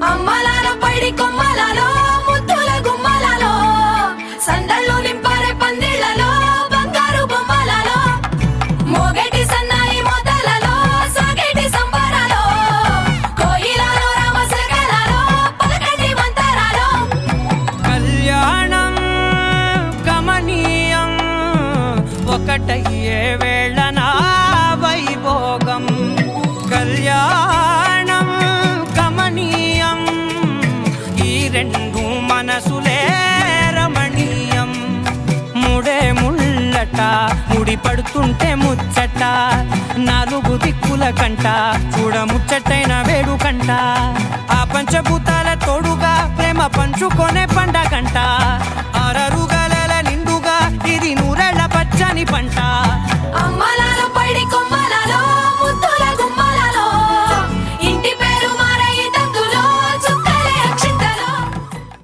అమ్మలాలో పైడి కొమ్మలలో ముద్దుల గుమ్మలలో సందళ్ళు నింపారే పందిళ్లలో బంగారు బొమ్మలలో మోగేటి సన్నాయి మోతలలో సాగేటి సంబరాలో కోయిలలో రామశకలలో పలకటి మంతరాలో కళ్యాణం గమనీయం ఒకటయ్యే వేళన వైభోగం కళ్యాణం గమనీయం ఈ రెండు మనసులే రమణీయం ముడే ముళ్ళట ముడి పడుతుంటే ముచ్చట నాలుగు దిక్కుల కంట చూడ ముచ్చటైన వేడుకంట ఆ పంచభూతాల తోడుగా ప్రేమ పంచుకొనే పండగ